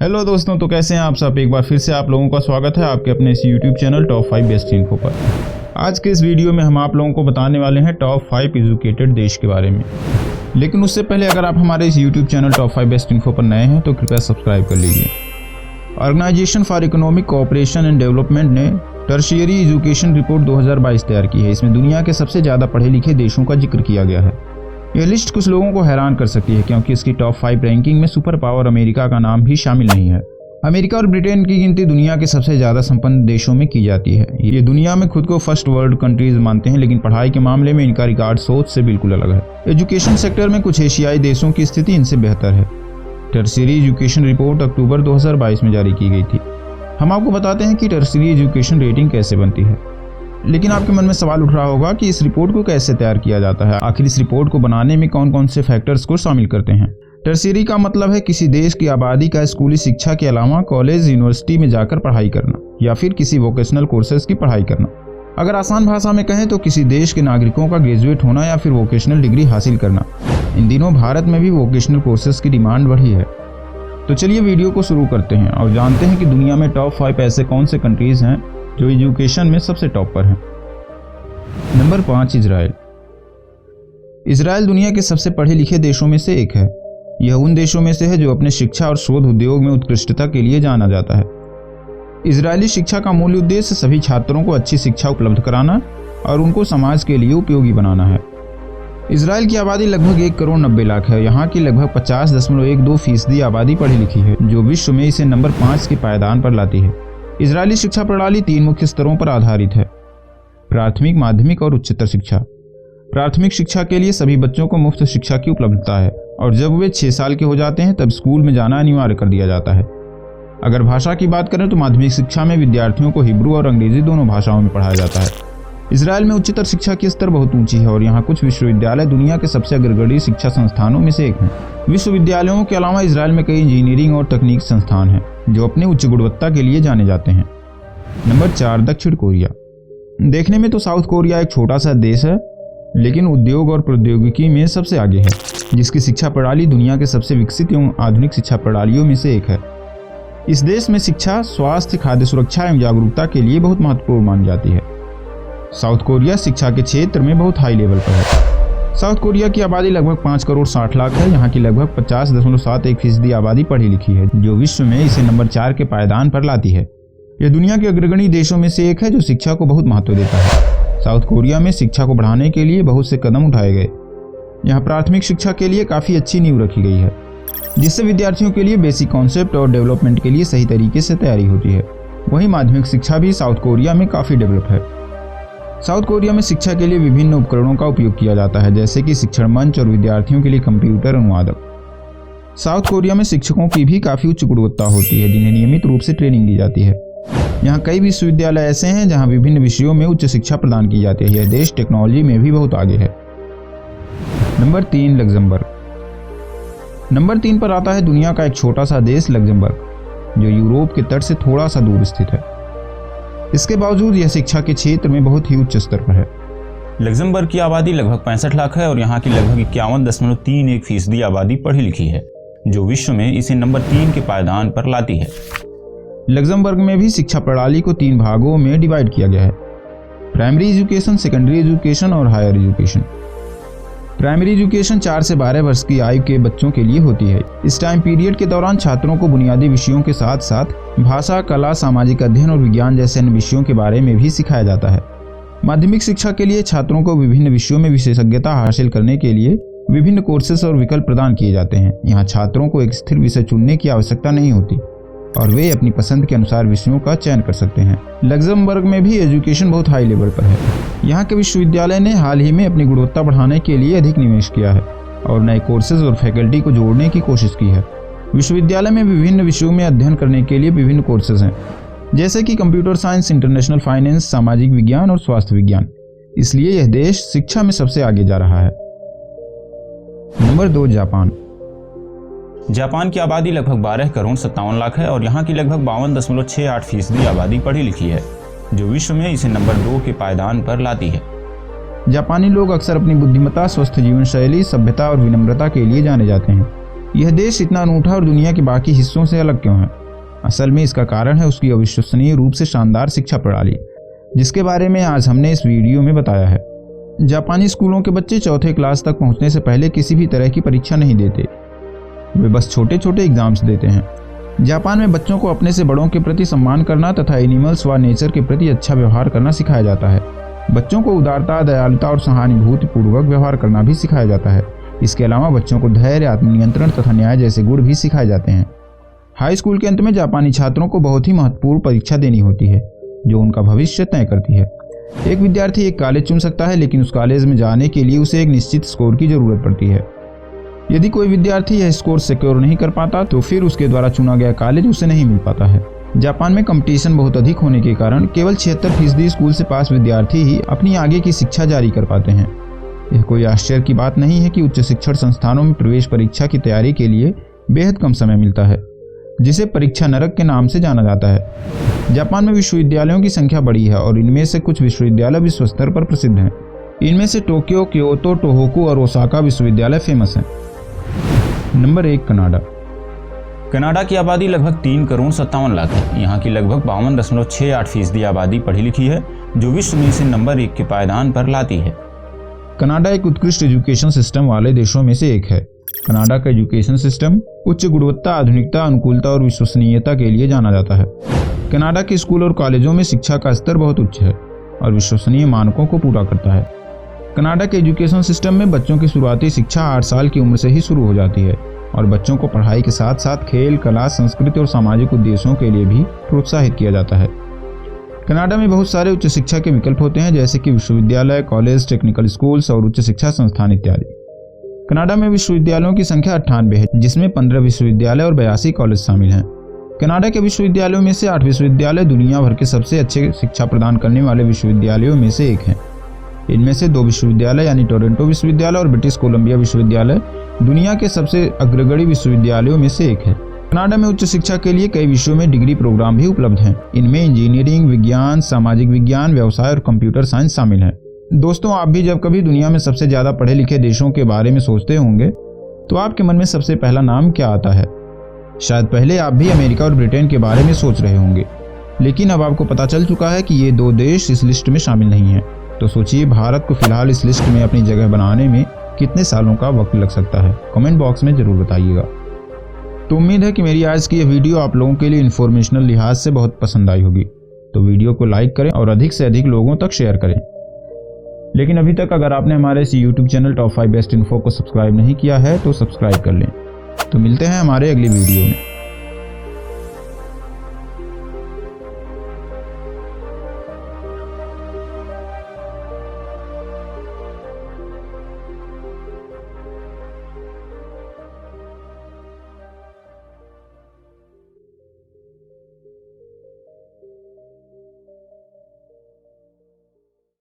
Hello दोस्तों, तो कैसे हैं आप सब। एक बार फिर से आप लोगों का स्वागत है आपके अपने इस YouTube channel top 5 best info पर। आज के इस वीडियो में हम आप लोगों को बताने वाले हैं टॉप 5 एजुकेटेड देश के बारे में। लेकिन उससे पहले अगर आप हमारे इस YouTube channel top 5 best info पर नए हैं तो कृपया सब्सक्राइब कर लीजिए। Organisation for Economic Cooperation and Development ने टर्शियरी एजुकेशन रिपोर्ट 2022 तैयार की है। इसमें दुनिया के सबसे ज़्यादा पढ़े लिखे देशों का जिक्र किया गया है। यह लिस्ट कुछ लोगों को हैरान कर सकती है क्योंकि इसकी टॉप 5 रैंकिंग में सुपर पावर अमेरिका का नाम भी शामिल नहीं है। अमेरिका और ब्रिटेन की गिनती दुनिया के सबसे ज़्यादा संपन्न देशों में की जाती है। ये दुनिया में खुद को फर्स्ट वर्ल्ड कंट्रीज मानते हैं, लेकिन पढ़ाई के मामले में इनका रिकॉर्ड सोच से बिल्कुल अलग है। एजुकेशन सेक्टर में कुछ एशियाई देशों की स्थिति इनसे बेहतर है। टर्शियरी एजुकेशन रिपोर्ट अक्टूबर 2022 में जारी की गई थी। हम आपको बताते हैं कि टर्शियरी एजुकेशन रेटिंग कैसे बनती है। लेकिन आपके मन में सवाल उठ रहा होगा कि इस रिपोर्ट को कैसे तैयार किया जाता है, आखिर इस रिपोर्ट को बनाने में कौन कौन से फैक्टर्स को शामिल करते हैं। टर्शियरी का मतलब है किसी देश की आबादी का स्कूली शिक्षा के अलावा कॉलेज यूनिवर्सिटी में जाकर पढ़ाई करना या फिर किसी वोकेशनल कोर्सेज की पढ़ाई करना। अगर आसान भाषा में कहें तो किसी देश के नागरिकों का ग्रेजुएट होना या फिर वोकेशनल डिग्री हासिल करना। इन दिनों भारत में भी वोकेशनल कोर्सेज की डिमांड बढ़ी है। तो चलिए वीडियो को शुरू करते हैं और जानते हैं कि दुनिया में टॉप 5 ऐसे कौन से कंट्रीज हैं जो एजुकेशन में सबसे टॉप पर हैं। Number 5, Israel. इजराइल दुनिया के सबसे पढ़े लिखे देशों में से एक है। यह उन देशों में से है जो अपने शिक्षा और शोध उद्योग में उत्कृष्टता के लिए जाना जाता है। इजरायली शिक्षा का मूल उद्देश्य सभी छात्रों को अच्छी शिक्षा उपलब्ध कराना और उनको समाज के लिए उपयोगी बनाना है। इजराइल की आबादी लगभग 1 करोड़ 90 लाख है। यहाँ की लगभग 50.12% आबादी पढ़ी लिखी है, जो विश्व में इसे नंबर 5 के पायदान पर लाती है। इजरायली शिक्षा प्रणाली 3 मुख्य स्तरों पर आधारित है: प्राथमिक, माध्यमिक और उच्चतर शिक्षा। प्राथमिक शिक्षा के लिए सभी बच्चों को मुफ्त शिक्षा की उपलब्धता है और जब वे 6 साल के हो जाते हैं तब स्कूल में जाना अनिवार्य कर दिया जाता है। अगर भाषा की बात करें तो माध्यमिक शिक्षा में विद्यार्थियों को हिब्रू और अंग्रेजी दोनों भाषाओं में पढ़ाया जाता है। इजराइल में उच्चतर शिक्षा की स्तर बहुत ऊंची है और यहाँ कुछ विश्वविद्यालय दुनिया के सबसे अग्रगण्य शिक्षा संस्थानों में से एक हैं। विश्वविद्यालयों के अलावा इजराइल में कई इंजीनियरिंग और तकनीक संस्थान हैं जो अपनी उच्च गुणवत्ता के लिए जाने जाते हैं। नंबर 4, दक्षिण कोरिया। देखने में तो साउथ कोरिया एक छोटा सा देश है, लेकिन उद्योग और प्रौद्योगिकी में सबसे आगे है, जिसकी शिक्षा प्रणाली दुनिया के सबसे विकसित एवं आधुनिक शिक्षा प्रणालियों में से एक है। इस देश में शिक्षा, स्वास्थ्य, खाद्य सुरक्षा एवं जागरूकता के लिए बहुत महत्वपूर्ण मानी जाती है। साउथ कोरिया शिक्षा के क्षेत्र में बहुत हाई लेवल पर है। साउथ कोरिया की आबादी लगभग 5 करोड़ 60 लाख है। यहाँ की लगभग 50.71% आबादी पढ़ी लिखी है, जो विश्व में इसे नंबर 4 के पायदान पर लाती है। यह दुनिया के अग्रगण्य देशों में से एक है जो शिक्षा को बहुत महत्व देता है। साउथ कोरिया में शिक्षा को बढ़ाने के लिए बहुत से कदम उठाए गए। यहाँ प्राथमिक शिक्षा के लिए काफ़ी अच्छी नींव रखी गई है, जिससे विद्यार्थियों के लिए बेसिक कॉन्सेप्ट और डेवलपमेंट के लिए सही तरीके से तैयारी होती है। वहीं माध्यमिक शिक्षा भी साउथ कोरिया में काफ़ी डेवलप है। साउथ कोरिया में शिक्षा के लिए विभिन्न उपकरणों का उपयोग किया जाता है, जैसे कि शिक्षण मंच और विद्यार्थियों के लिए कंप्यूटर अनुवादक। साउथ कोरिया में शिक्षकों की भी काफ़ी उच्च गुणवत्ता होती है, जिन्हें नियमित रूप से ट्रेनिंग दी जाती है। यहाँ कई विश्वविद्यालय ऐसे हैं जहाँ विभिन्न विषयों में उच्च शिक्षा प्रदान की जाती है। यह देश टेक्नोलॉजी में भी बहुत आगे है। Number 3, Luxembourg. नंबर 3 पर आता है दुनिया का एक छोटा सा देश लग्जमबर्ग, जो यूरोप के तट से थोड़ा सा दूर स्थित है। इसके बावजूद यह शिक्षा के क्षेत्र में बहुत ही उच्च स्तर पर है। लग्जमबर्ग की आबादी लगभग 65 लाख है और यहाँ की लगभग 51.31% आबादी पढ़ी लिखी है, जो विश्व में इसे नंबर 3 के पायदान पर लाती है। लग्जमबर्ग में भी शिक्षा प्रणाली को 3 भागों में डिवाइड किया गया है: प्राइमरी एजुकेशन, सेकेंडरी एजुकेशन और हायर एजुकेशन। प्राइमरी एजुकेशन 4 से 12 वर्ष की आयु के बच्चों के लिए होती है। इस टाइम पीरियड के दौरान छात्रों को बुनियादी विषयों के साथ साथ भाषा, कला, सामाजिक अध्ययन और विज्ञान जैसे अन्य विषयों के बारे में भी सिखाया जाता है। माध्यमिक शिक्षा के लिए छात्रों को विभिन्न विषयों में विशेषज्ञता हासिल करने के लिए विभिन्न कोर्सेस और विकल्प प्रदान किए जाते हैं। यहाँ छात्रों को एक स्थिर विषय चुनने की आवश्यकता नहीं होती और वे अपनी पसंद के अनुसार विषयों का चयन कर सकते हैं। लग्जमबर्ग में भी एजुकेशन बहुत हाई लेवल पर है। यहाँ के विश्वविद्यालय ने हाल ही में अपनी गुणवत्ता बढ़ाने के लिए अधिक निवेश किया है और नए कोर्सेज और फैकल्टी को जोड़ने की कोशिश की है। विश्वविद्यालय में विभिन्न विषयों में अध्ययन करने के लिए विभिन्न कोर्सेज हैं, जैसे कि कंप्यूटर साइंस, इंटरनेशनल फाइनेंस, सामाजिक विज्ञान और स्वास्थ्य विज्ञान। इसलिए यह देश शिक्षा में सबसे आगे जा रहा है। Number 2, Japan. जापान की आबादी लगभग 12 करोड़ 57 लाख है और यहाँ की लगभग 52.68% आबादी पढ़ी लिखी है, जो विश्व में इसे नंबर 2 के पायदान पर लाती है। जापानी लोग अक्सर अपनी बुद्धिमत्ता, स्वस्थ जीवन शैली, सभ्यता और विनम्रता के लिए जाने जाते हैं। यह देश इतना अनूठा और दुनिया के बाकी हिस्सों से अलग क्यों है? असल में इसका कारण है उसकी अविश्वसनीय रूप से शानदार शिक्षा प्रणाली, जिसके बारे में आज हमने इस वीडियो में बताया है। जापानी स्कूलों के बच्चे चौथे क्लास तक पहुंचने से पहले किसी भी तरह की परीक्षा नहीं देते, वे बस छोटे छोटे एग्जाम्स देते हैं। जापान में बच्चों को अपने से बड़ों के प्रति सम्मान करना तथा एनिमल्स व नेचर के प्रति अच्छा व्यवहार करना सिखाया जाता है। बच्चों को उदारता, दयालुता और सहानुभूति पूर्वक व्यवहार करना भी सिखाया जाता है। इसके अलावा बच्चों को धैर्य, आत्मनियंत्रण तथा न्याय जैसे गुण भी सिखाए जाते हैं। हाई स्कूल के अंत में जापानी छात्रों को बहुत ही महत्वपूर्ण परीक्षा देनी होती है, जो उनका भविष्य तय करती है। एक विद्यार्थी एक कॉलेज चुन सकता है, लेकिन उस कॉलेज में जाने के लिए उसे एक निश्चित स्कोर की जरूरत पड़ती है। यदि कोई विद्यार्थी यह स्कोर सिक्योर नहीं कर पाता तो फिर उसके द्वारा चुना गया कॉलेज उसे नहीं मिल पाता है। जापान में कंपटीशन बहुत अधिक होने के कारण केवल 76% स्कूल से पास विद्यार्थी ही अपनी आगे की शिक्षा जारी कर पाते हैं। यह कोई आश्चर्य की बात नहीं है कि उच्च शिक्षण संस्थानों में प्रवेश परीक्षा की तैयारी के लिए बेहद कम समय मिलता है, जिसे परीक्षा नरक के नाम से जाना जाता है। जापान में विश्वविद्यालयों की संख्या बड़ी है और इनमें से कुछ विश्वविद्यालय विश्व स्तर पर प्रसिद्ध हैं। इनमें से टोक्यो, क्योतो, टोहोकू और ओसाका विश्वविद्यालय फेमस हैं। Number 1, Canada. कनाडा की आबादी लगभग 3,57 लाख है। यहाँ की लगभग 52.68% आबादी पढ़ी लिखी है, जो विश्व में इसे नंबर 1 के पायदान पर लाती है। कनाडा एक उत्कृष्ट एजुकेशन सिस्टम वाले देशों में से एक है। कनाडा का एजुकेशन सिस्टम उच्च गुणवत्ता, आधुनिकता, अनुकूलता और विश्वसनीयता के लिए जाना जाता है। कनाडा के स्कूल और कॉलेजों में शिक्षा का स्तर बहुत उच्च है और विश्वसनीय मानकों को पूरा करता है। कनाडा के एजुकेशन सिस्टम में बच्चों की शुरुआती शिक्षा 8 साल की उम्र से ही शुरू हो जाती है और बच्चों को पढ़ाई के साथ साथ खेल, कला, संस्कृति और सामाजिक उद्देश्यों के लिए भी प्रोत्साहित किया जाता है। कनाडा में बहुत सारे उच्च शिक्षा के विकल्प होते हैं, जैसे कि विश्वविद्यालय, कॉलेज, टेक्निकल स्कूल्स और उच्च शिक्षा संस्थान इत्यादि। कनाडा में विश्वविद्यालयों की संख्या 98 है, जिसमें 15 विश्वविद्यालय और 82 कॉलेज शामिल हैं। कनाडा के विश्वविद्यालयों में से 8 विश्वविद्यालय दुनिया भर के सबसे अच्छे शिक्षा प्रदान करने वाले विश्वविद्यालयों में से एक हैं। इनमें से 2 विश्वविद्यालय यानी टोरंटो विश्वविद्यालय और ब्रिटिश कोलंबिया विश्वविद्यालय दुनिया के सबसे अग्रगण्य विश्वविद्यालयों में से एक है। कनाडा में उच्च शिक्षा के लिए कई विषयों में डिग्री प्रोग्राम भी उपलब्ध हैं। इनमें इंजीनियरिंग, विज्ञान, सामाजिक विज्ञान, व्यवसाय और कंप्यूटर साइंस शामिल हैं। दोस्तों, आप भी जब कभी दुनिया में सबसे ज्यादा पढ़े लिखे देशों के बारे में सोचते होंगे तो आपके मन में सबसे पहला नाम क्या आता है? शायद पहले आप भी अमेरिका और ब्रिटेन के बारे में सोच रहे होंगे, लेकिन अब आपको पता चल चुका है कि ये 2 देश इस लिस्ट में शामिल नहीं हैं। तो सोचिए, भारत को फिलहाल इस लिस्ट में अपनी जगह बनाने में कितने सालों का वक्त लग सकता है? कमेंट बॉक्स में जरूर बताइएगा। तो उम्मीद है कि मेरी आज की यह वीडियो आप लोगों के लिए इन्फॉर्मेशनल लिहाज से बहुत पसंद आई होगी। तो वीडियो को लाइक करें और अधिक से अधिक लोगों तक शेयर करें। लेकिन अभी तक अगर आपने हमारे इस YouTube channel top 5 best info को सब्सक्राइब नहीं किया है तो सब्सक्राइब कर लें। तो मिलते हैं हमारे अगली वीडियो में।